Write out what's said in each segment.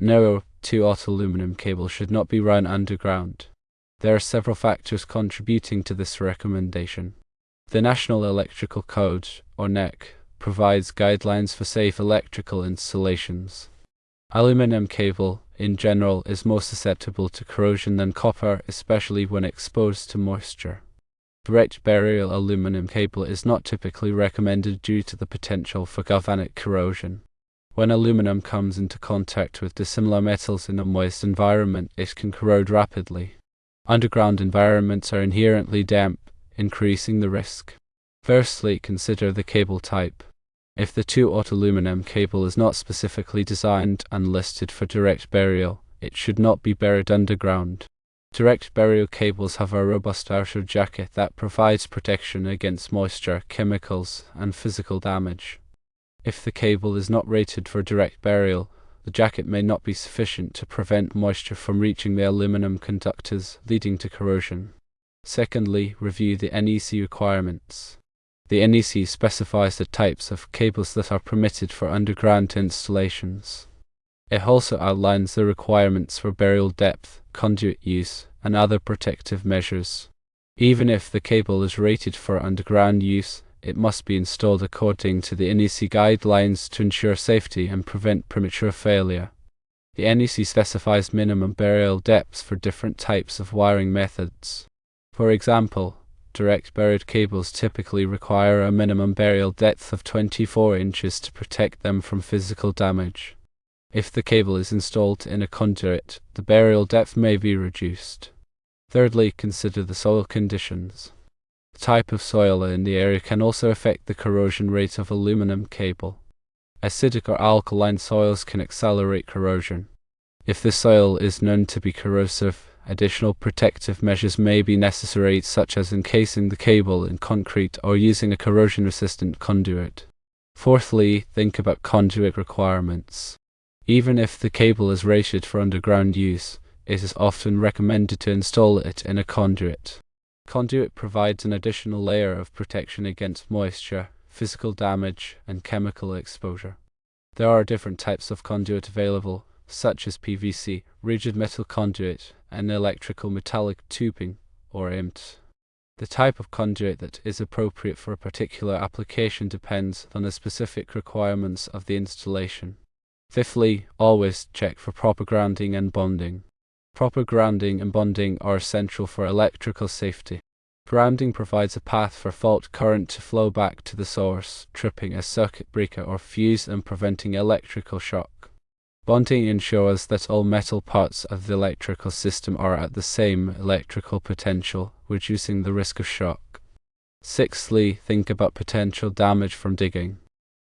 No, 2-aught aluminum cable should not be run underground. There are several factors contributing to this recommendation. The National Electrical Code, or NEC, provides guidelines for safe electrical installations. Aluminum cable, in general, is more susceptible to corrosion than copper, especially when exposed to moisture. Direct burial aluminum cable is not typically recommended due to the potential for galvanic corrosion. When aluminum comes into contact with dissimilar metals in a moist environment, it can corrode rapidly. Underground environments are inherently damp, increasing the risk. Firstly, consider the cable type. If the 2-aught aluminum cable is not specifically designed and listed for direct burial, it should not be buried underground. Direct burial cables have a robust outer jacket that provides protection against moisture, chemicals, and physical damage. If the cable is not rated for direct burial, the jacket may not be sufficient to prevent moisture from reaching the aluminum conductors, leading to corrosion. Secondly, review the NEC requirements. The NEC specifies the types of cables that are permitted for underground installations. It also outlines the requirements for burial depth, conduit use, and other protective measures. Even if the cable is rated for underground use, it must be installed according to the NEC guidelines to ensure safety and prevent premature failure. The NEC specifies minimum burial depths for different types of wiring methods. For example, direct buried cables typically require a minimum burial depth of 24 inches to protect them from physical damage. If the cable is installed in a conduit, the burial depth may be reduced. Thirdly, consider the soil conditions. The type of soil in the area can also affect the corrosion rate of aluminum cable. Acidic or alkaline soils can accelerate corrosion. If the soil is known to be corrosive, additional protective measures may be necessary, such as encasing the cable in concrete or using a corrosion-resistant conduit. Fourthly, think about conduit requirements. Even if the cable is rated for underground use, it is often recommended to install it in a conduit. Conduit provides an additional layer of protection against moisture, physical damage, and chemical exposure. There are different types of conduit available, such as PVC, rigid metal conduit, and electrical metallic tubing, or EMT. The type of conduit that is appropriate for a particular application depends on the specific requirements of the installation. Fifthly, always check for proper grounding and bonding. Proper grounding and bonding are essential for electrical safety. Grounding provides a path for fault current to flow back to the source, tripping a circuit breaker or fuse and preventing electrical shock. Bonding ensures that all metal parts of the electrical system are at the same electrical potential, reducing the risk of shock. Sixthly, think about potential damage from digging.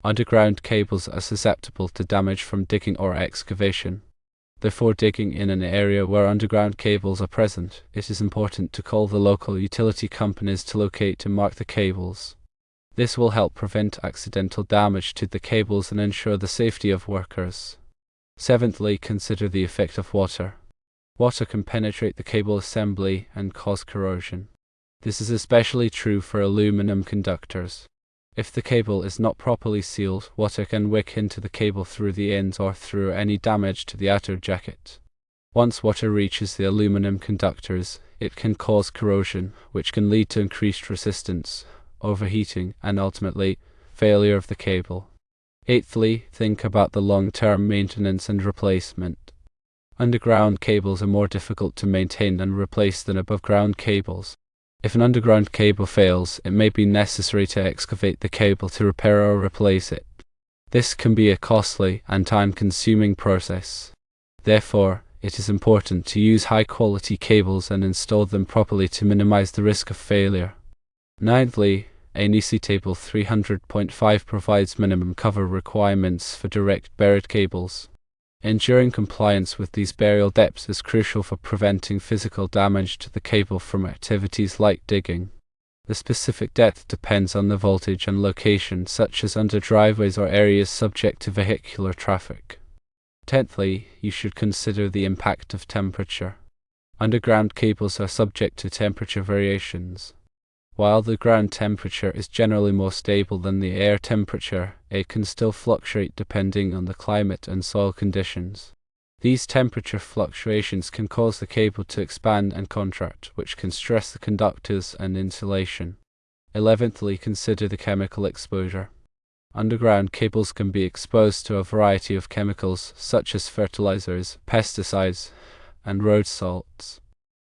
Underground cables are susceptible to damage from digging or excavation. Therefore, digging in an area where underground cables are present, it is important to call the local utility companies to locate and mark the cables. This will help prevent accidental damage to the cables and ensure the safety of workers. Seventhly, consider the effect of water. Water can penetrate the cable assembly and cause corrosion. This is especially true for aluminum conductors. If the cable is not properly sealed, water can wick into the cable through the ends or through any damage to the outer jacket. Once water reaches the aluminum conductors, it can cause corrosion, which can lead to increased resistance, overheating, and ultimately, failure of the cable. Eighthly, think about the long-term maintenance and replacement. Underground cables are more difficult to maintain and replace than above-ground cables. If an underground cable fails, it may be necessary to excavate the cable to repair or replace it. This can be a costly and time-consuming process. Therefore, it is important to use high-quality cables and install them properly to minimize the risk of failure. Ninthly, NEC Table 300.5 provides minimum cover requirements for direct buried cables. Ensuring compliance with these burial depths is crucial for preventing physical damage to the cable from activities like digging. The specific depth depends on the voltage and location, such as under driveways or areas subject to vehicular traffic. Tenthly, you should consider the impact of temperature. Underground cables are subject to temperature variations. While the ground temperature is generally more stable than the air temperature, it can still fluctuate depending on the climate and soil conditions. These temperature fluctuations can cause the cable to expand and contract, which can stress the conductors and insulation. 11thly, consider the chemical exposure. Underground cables can be exposed to a variety of chemicals, such as fertilizers, pesticides, and road salts.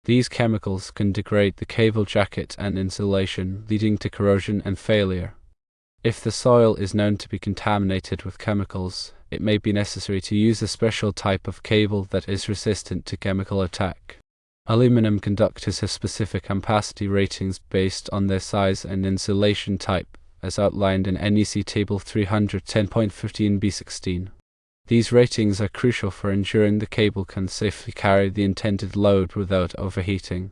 These chemicals can degrade the cable jacket and insulation, leading to corrosion and failure. If the soil is known to be contaminated with chemicals, it may be necessary to use a special type of cable that is resistant to chemical attack. Aluminum conductors have specific ampacity ratings based on their size and insulation type, as outlined in NEC Table 310.15b16. These ratings are crucial for ensuring the cable can safely carry the intended load without overheating.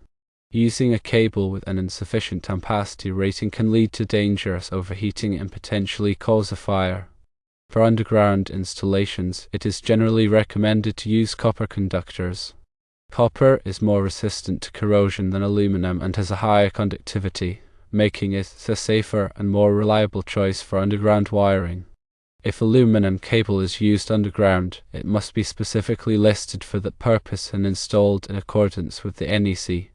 Using a cable with an insufficient ampacity rating can lead to dangerous overheating and potentially cause a fire. For underground installations, it is generally recommended to use copper conductors. Copper is more resistant to corrosion than aluminum and has a higher conductivity, making it a safer and more reliable choice for underground wiring. If aluminum cable is used underground, it must be specifically listed for that purpose and installed in accordance with the NEC.